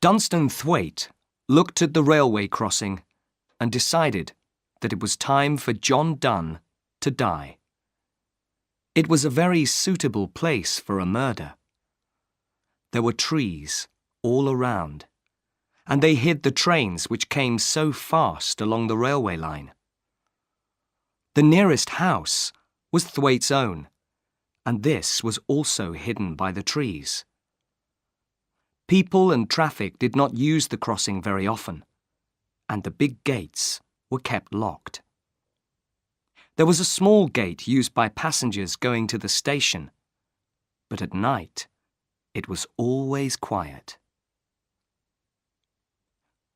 Dunstan Thwaite looked at the railway crossing and decided that it was time for John Donne to die. It was a very suitable place for a murder. There were trees all around, and they hid the trains which came so fast along the railway line. The nearest house was Thwaite's own, and this was also hidden by the trees. People and traffic did not use the crossing very often, and the big gates were kept locked. There was a small gate used by passengers going to the station, but at night it was always quiet.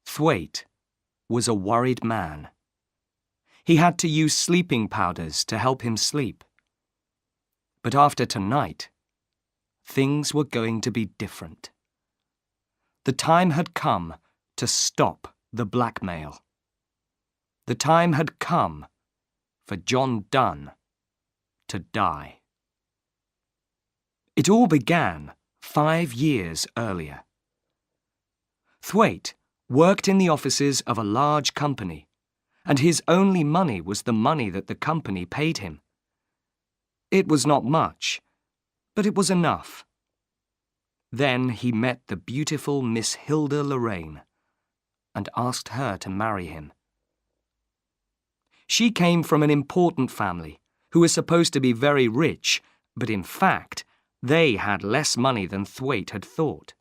Thwaite was a worried man. He had to use sleeping powders to help him sleep. But after tonight, things were going to be different. The time had come to stop the blackmail. The time had come for John Donne to die. It all began 5 years earlier. Thwaite worked in the offices of a large company, and his only money was the money that the company paid him. It was not much, but it was enough. Then he met the beautiful Miss Hilda Lorraine and asked her to marry him. She came from an important family who was supposed to be very rich, but in fact, they had less money than Thwaite had thought.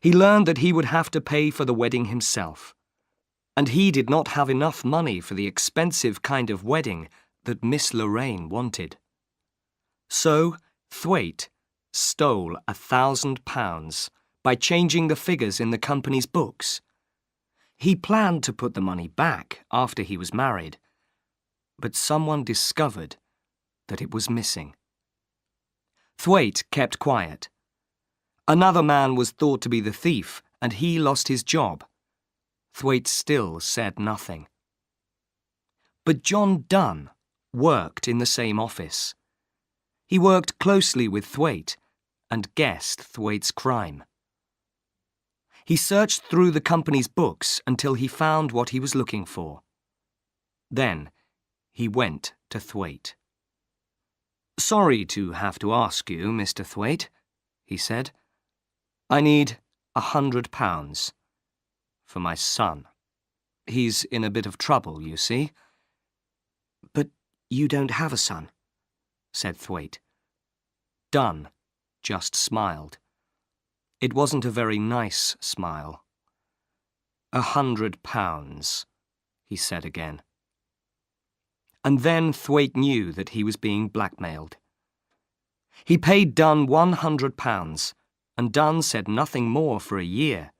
He learned that he would have to pay for the wedding himself, and he did not have enough money for the expensive kind of wedding that Miss Lorraine wanted. So Thwaite stole £1,000 by changing the figures in the company's books. He planned to put the money back after he was married, but someone discovered that it was missing. Thwaite kept quiet. Another man was thought to be the thief, and he lost his job. Thwaite still said nothing. But John Donne worked in the same office. He worked closely with Thwaite and guessed Thwaite's crime. He searched through the company's books until he found what he was looking for. Then he went to Thwaite. "Sorry to have to ask you, Mr. Thwaite," he said. "I need £100 for my son. He's in a bit of trouble, you see." "But you don't have a son," said Thwaite. Donne just smiled. It wasn't a very nice smile. £100, he said again. And then Thwaite knew that he was being blackmailed. He paid Donne £100, and Donne said nothing more for a year.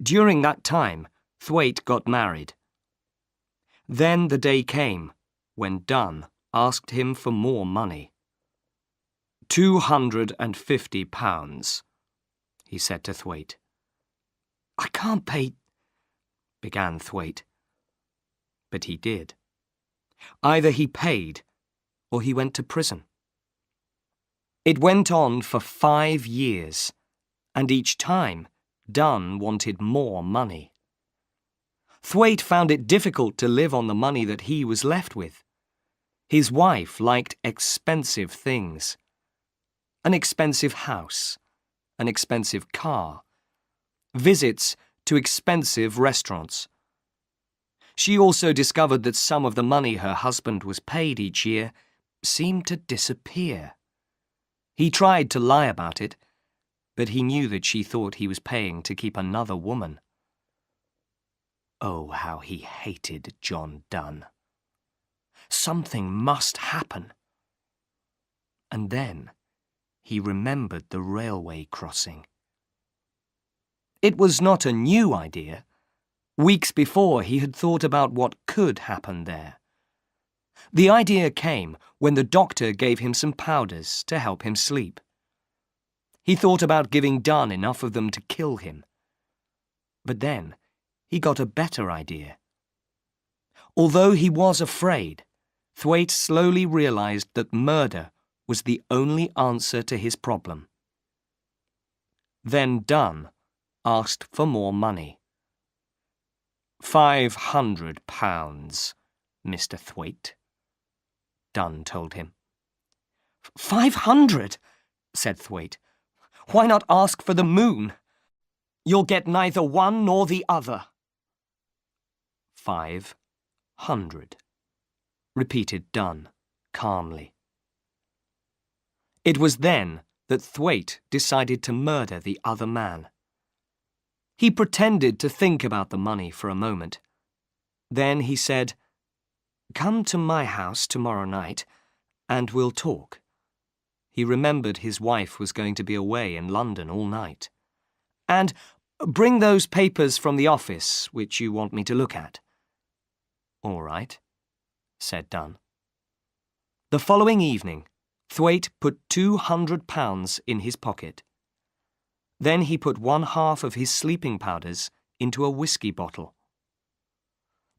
During that time, Thwaite got married. Then the day came when Donne asked him for more money. £250, he said to Thwaite. "I can't pay," began Thwaite. But he did. Either he paid or he went to prison. It went on for 5 years, and each time Donne wanted more money. Thwaite found it difficult to live on the money that he was left with. His wife liked expensive things. An expensive house, an expensive car, visits to expensive restaurants. She also discovered that some of the money her husband was paid each year seemed to disappear. He tried to lie about it, but he knew that she thought he was paying to keep another woman. Oh, how he hated John Donne. Something must happen. And then he remembered the railway crossing. It was not a new idea. Weeks before, he had thought about what could happen there. The idea came when the doctor gave him some powders to help him sleep. He thought about giving Donne enough of them to kill him. But then he got a better idea. Although he was afraid, Thwaite slowly realized that murder was the only answer to his problem. Then Dunn asked for more money. £500, Mr. Thwaite, Dunn told him. 500, said Thwaite. Why not ask for the moon? You'll get neither one nor the other. 500, repeated Dunn calmly. It was then that Thwaite decided to murder the other man. He pretended to think about the money for a moment. Then he said, "Come to my house tomorrow night, and we'll talk." He remembered his wife was going to be away in London all night. "And bring those papers from the office which you want me to look at." "All right," said Dunn. The following evening, Thwaite put £200 in his pocket. Then he put 1/2 of his sleeping powders into a whiskey bottle.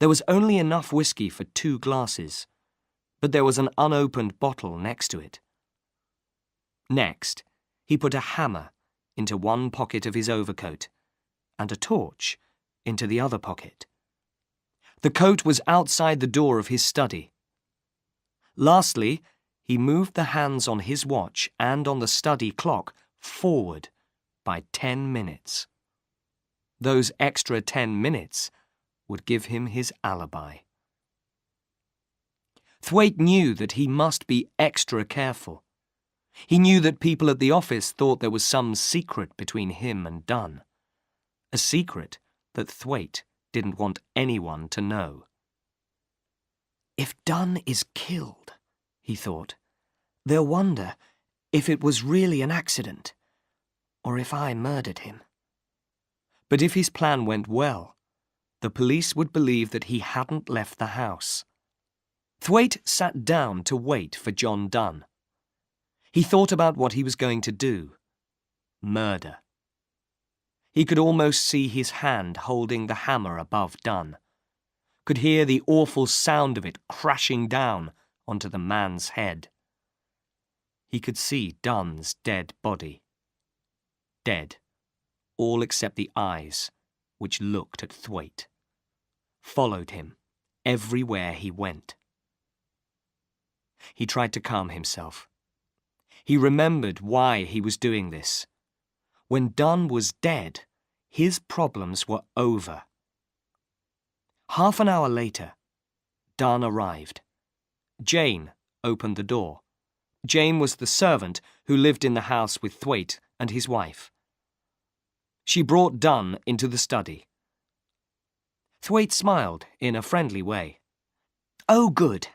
There was only enough whiskey for 2 glasses, but there was an unopened bottle next to it. Next, he put a hammer into one pocket of his overcoat and a torch into the other pocket. The coat was outside the door of his study. Lastly, he moved the hands on his watch and on the study clock forward by 10 minutes. Those extra 10 minutes would give him his alibi. Thwaite knew that he must be extra careful. He knew that people at the office thought there was some secret between him and Dunn. A secret that Thwaite didn't want anyone to know. "If Dunn is killed," he thought, "they'll wonder if it was really an accident, or if I murdered him." But if his plan went well, the police would believe that he hadn't left the house. Thwaite sat down to wait for John Dunn. He thought about what he was going to do. Murder. He could almost see his hand holding the hammer above Dunn, could hear the awful sound of it crashing down onto the man's head. He could see Dunn's dead body. Dead, all except the eyes, which looked at Thwaite, followed him everywhere he went. He tried to calm himself. He remembered why he was doing this. When Dunn was dead, his problems were over. Half an hour later, Dunn arrived. Jane opened the door. Jane was the servant who lived in the house with Thwaite and his wife. She brought Dunn into the study. Thwaite smiled in a friendly way. "Oh, good.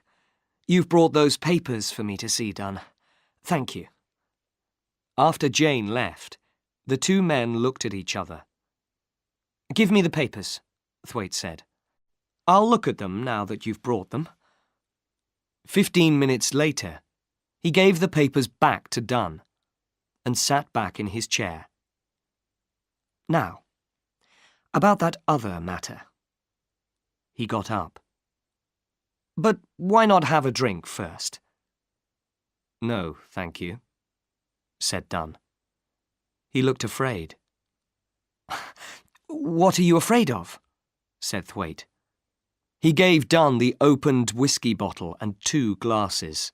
You've brought those papers for me to see, Dunn. Thank you." After Jane left, the 2 men looked at each other. "Give me the papers," Thwaite said. "I'll look at them now that you've brought them." 15 minutes later, he gave the papers back to Dunn and sat back in his chair. "Now, about that other matter." He got up. "But why not have a drink first?" "No, thank you," said Dunn. He looked afraid. "What are you afraid of?" said Thwaite. He gave Dunn the opened whiskey bottle and 2 glasses.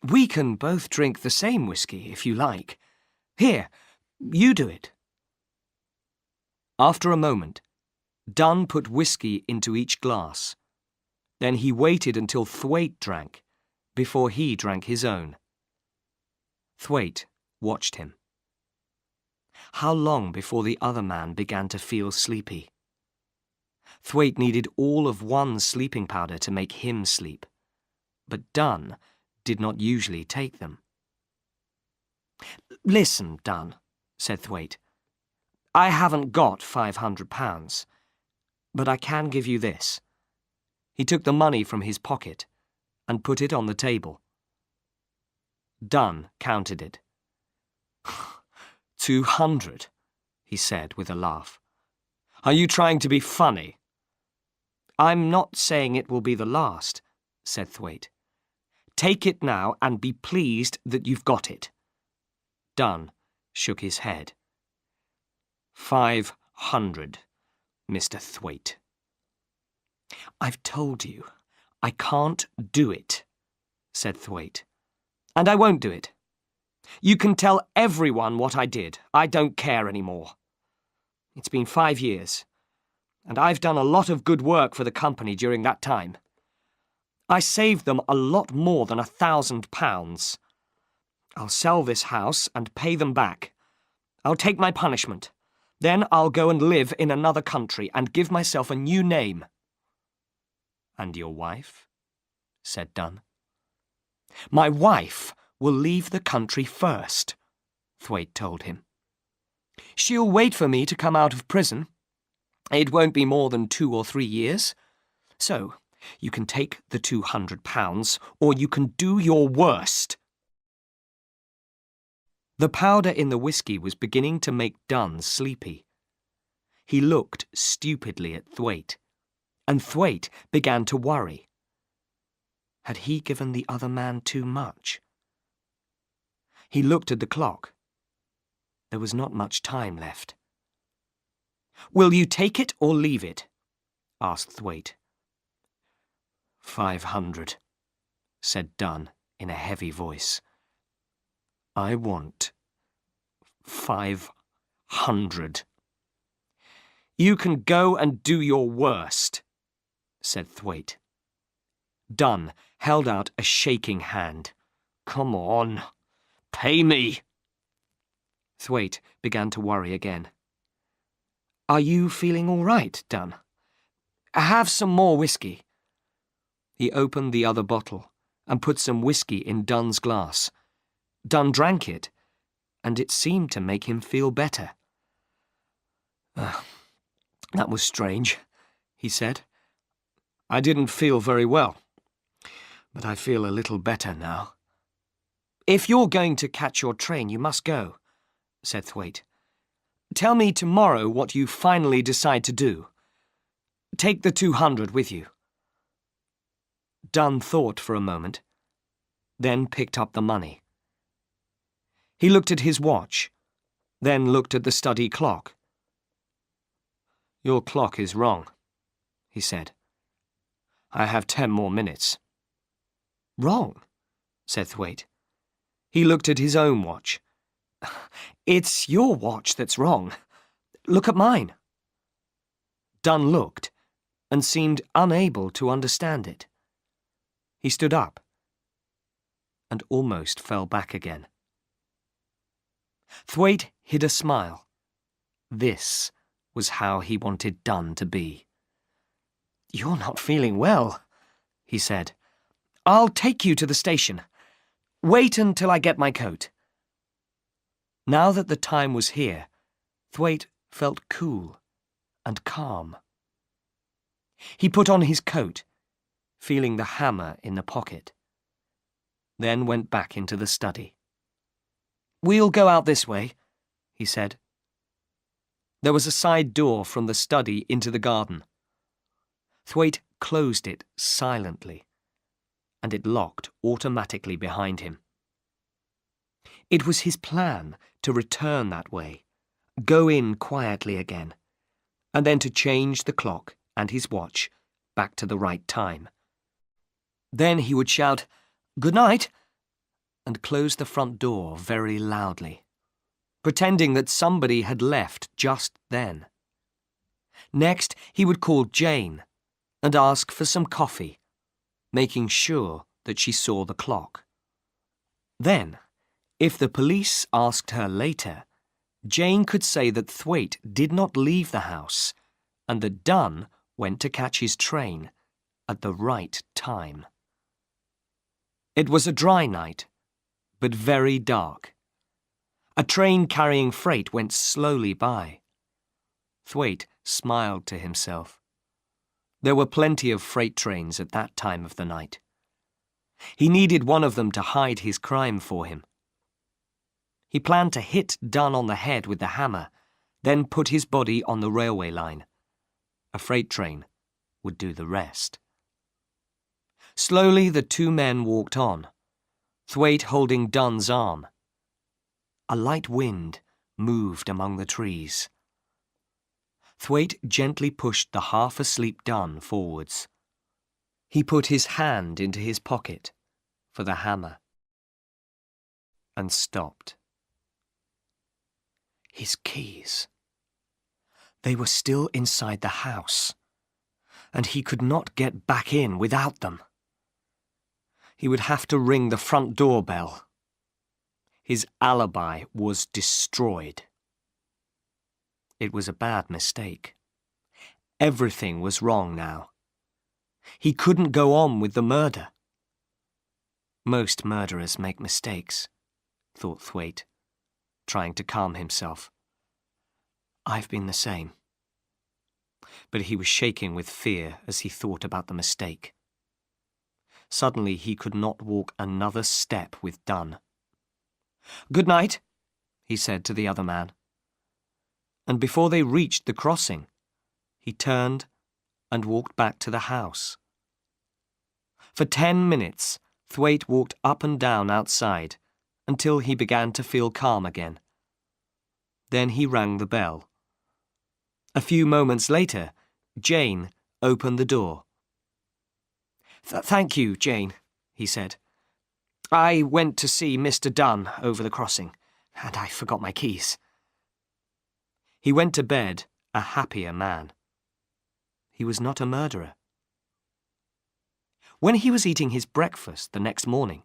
"We can both drink the same whiskey, if you like. Here, you do it." After a moment, Dunn put whiskey into each glass. Then he waited until Thwaite drank, before he drank his own. Thwaite watched him. How long before the other man began to feel sleepy? Thwaite needed all of one sleeping powder to make him sleep, but Dunn did not usually take them. "Listen, Dunn," said Thwaite. "I haven't got £500, but I can give you this." He took the money from his pocket and put it on the table. Dunn counted it. 200, he said with a laugh. "Are you trying to be funny?" "I'm not saying it will be the last," said Thwaite. "Take it now and be pleased that you've got it." Dunn shook his head. 500, Mr. Thwaite. I've told you, I can't do it, said Thwaite. And I won't do it. You can tell everyone what I did. I don't care anymore. It's been 5 years, and I've done a lot of good work for the company during that time. I saved them a lot more than £1,000. I'll sell this house and pay them back. I'll take my punishment. Then I'll go and live in another country and give myself a new name. And your wife? Said Dunn. My wife will leave the country first, Thwaite told him. She'll wait for me to come out of prison. It won't be more than 2 or 3 years. So, you can take the £200, or you can do your worst. The powder in the whiskey was beginning to make Dunn sleepy. He looked stupidly at Thwaite, and Thwaite began to worry. Had he given the other man too much? He looked at the clock. There was not much time left. Will you take it or leave it? Asked Thwaite. 500, said Dunn in a heavy voice. I want 500. You can go and do your worst, said Thwaite. Dunn held out a shaking hand. Come on, pay me. Thwaite began to worry again. Are you feeling all right, Dunn? Have some more whiskey. He opened the other bottle and put some whiskey in Dunn's glass. Dunn drank it, and it seemed to make him feel better. That was strange, he said. I didn't feel very well, but I feel a little better now. If you're going to catch your train, you must go, said Thwaite. Tell me tomorrow what you finally decide to do. Take the 200 with you. Dunn thought for a moment, then picked up the money. He looked at his watch, then looked at the study clock. Your clock is wrong, he said. I have 10 more minutes. Wrong, said Thwaite. He looked at his own watch. It's your watch that's wrong. Look at mine. Dunn looked and seemed unable to understand it. He stood up and almost fell back again. Thwaite hid a smile. This was how he wanted Dunn to be. You're not feeling well, he said. I'll take you to the station. Wait until I get my coat. Now that the time was here, Thwaite felt cool and calm. He put on his coat, feeling the hammer in the pocket, then went back into the study. We'll go out this way, he said. There was a side door from the study into the garden. Thwaite closed it silently, and it locked automatically behind him. It was his plan to return that way, go in quietly again, and then to change the clock and his watch back to the right time. Then he would shout, "Good night," and close the front door very loudly, pretending that somebody had left just then. Next, he would call Jane and ask for some coffee, making sure that she saw the clock. Then, if the police asked her later, Jane could say that Thwaite did not leave the house and that Dunn went to catch his train at the right time. It was a dry night, but very dark. A train carrying freight went slowly by. Thwaite smiled to himself. There were plenty of freight trains at that time of the night. He needed one of them to hide his crime for him. He planned to hit Dunn on the head with the hammer, then put his body on the railway line. A freight train would do the rest. Slowly the two men walked on, Thwaite holding Dunn's arm. A light wind moved among the trees. Thwaite gently pushed the half-asleep Dunn forwards. He put his hand into his pocket for the hammer and stopped. His keys. They were still inside the house, and he could not get back in without them. He would have to ring the front door bell. His alibi was destroyed. It was a bad mistake. Everything was wrong now. He couldn't go on with the murder. Most murderers make mistakes, thought Thwaite, trying to calm himself. I've been the same. But he was shaking with fear as he thought about the mistake. Suddenly he could not walk another step with Dunn. "Good night," he said to the other man. And before they reached the crossing, he turned and walked back to the house. For 10 minutes, Thwaite walked up and down outside until he began to feel calm again. Then he rang the bell. A few moments later, Jane opened the door. "Thank you, Jane," he said. "I went to see Mr. Dunn over the crossing, and I forgot my keys." He went to bed a happier man. He was not a murderer. When he was eating his breakfast the next morning,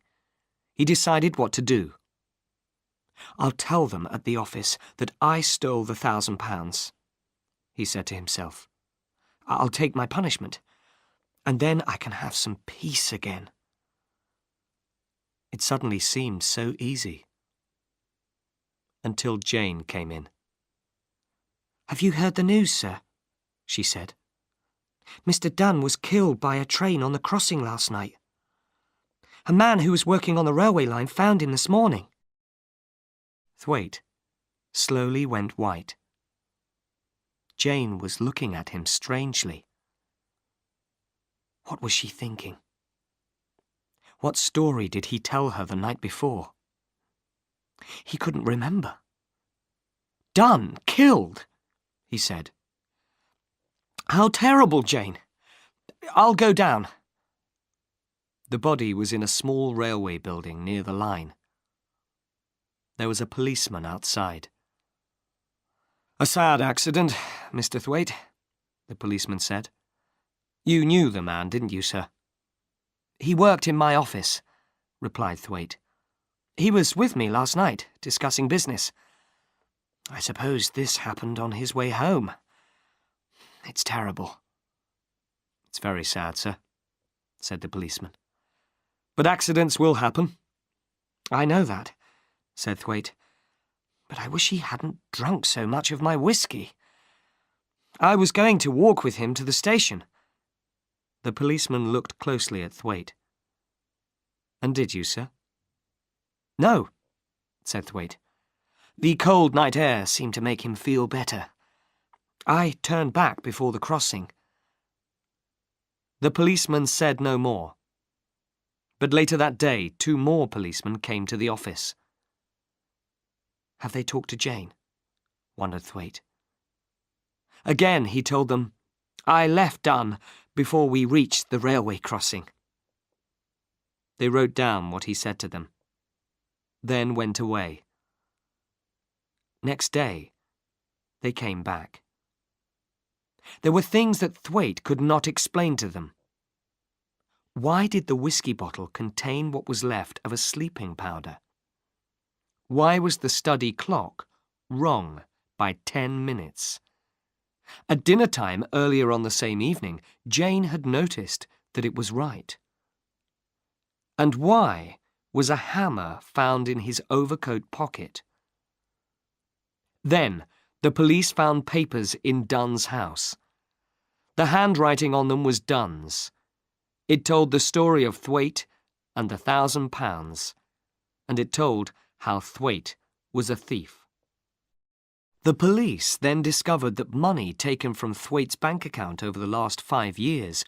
he decided what to do. "I'll tell them at the office that I stole the £1,000, he said to himself. "I'll take my punishment, and then I can have some peace again." It suddenly seemed so easy. Until Jane came in. "Have you heard the news, sir?" she said. "Mr. Dunn was killed by a train on the crossing last night. A man who was working on the railway line found him this morning." Thwaite slowly went white. Jane was looking at him strangely. What was she thinking? What story did he tell her the night before? He couldn't remember. "Dunn killed," he said. "How terrible, Jane. I'll go down." The body was in a small railway building near the line. There was a policeman outside. "A sad accident, Mr. Thwaite," the policeman said. "You knew the man, didn't you, sir?" "He worked in my office," replied Thwaite. "He was with me last night, discussing business. I suppose this happened on his way home. It's terrible." "It's very sad, sir," said the policeman. "But accidents will happen." "I know that," said Thwaite. "But I wish he hadn't drunk so much of my whiskey. I was going to walk with him to the station." The policeman looked closely at Thwaite. "And did you, sir?" "No," said Thwaite. "The cold night air seemed to make him feel better. I turned back before the crossing." The policeman said no more. But later that day, 2 more policemen came to the office. "Have they talked to Jane?" wondered Thwaite. Again he told them, "I left Dunn before we reached the railway crossing." They wrote down what he said to them, then went away. Next day, they came back. There were things that Thwaite could not explain to them. Why did the whiskey bottle contain what was left of a sleeping powder? Why was the study clock wrong by 10 minutes? At dinner time earlier on the same evening, Jane had noticed that it was right. And why was a hammer found in his overcoat pocket? Then the police found papers in Dunn's house. The handwriting on them was Dunn's. It told the story of Thwaite and the £1,000, and it told how Thwaite was a thief. The police then discovered that money taken from Thwaite's bank account over the last 5 years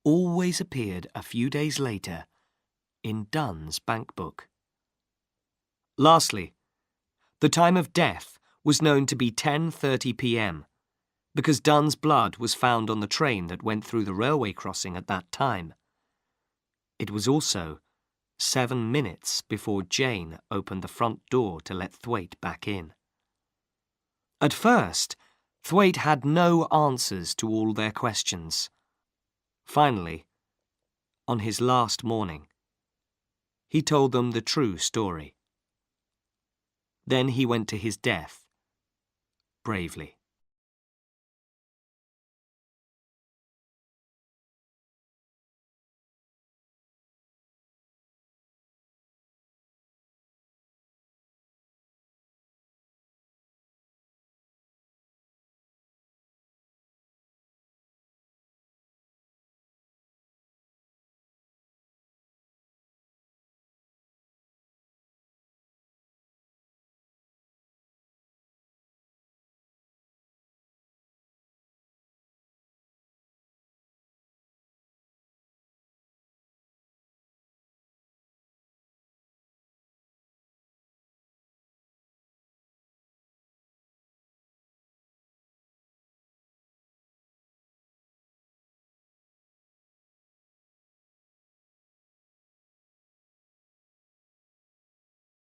always appeared a few days later in Dunn's bank book. Lastly, the time of death was known to be 10:30 p.m., because Dunn's blood was found on the train that went through the railway crossing at that time. It was also 7 minutes before Jane opened the front door to let Thwaite back in. At first, Thwaite had no answers to all their questions. Finally, on his last morning, he told them the true story. Then he went to his death, bravely.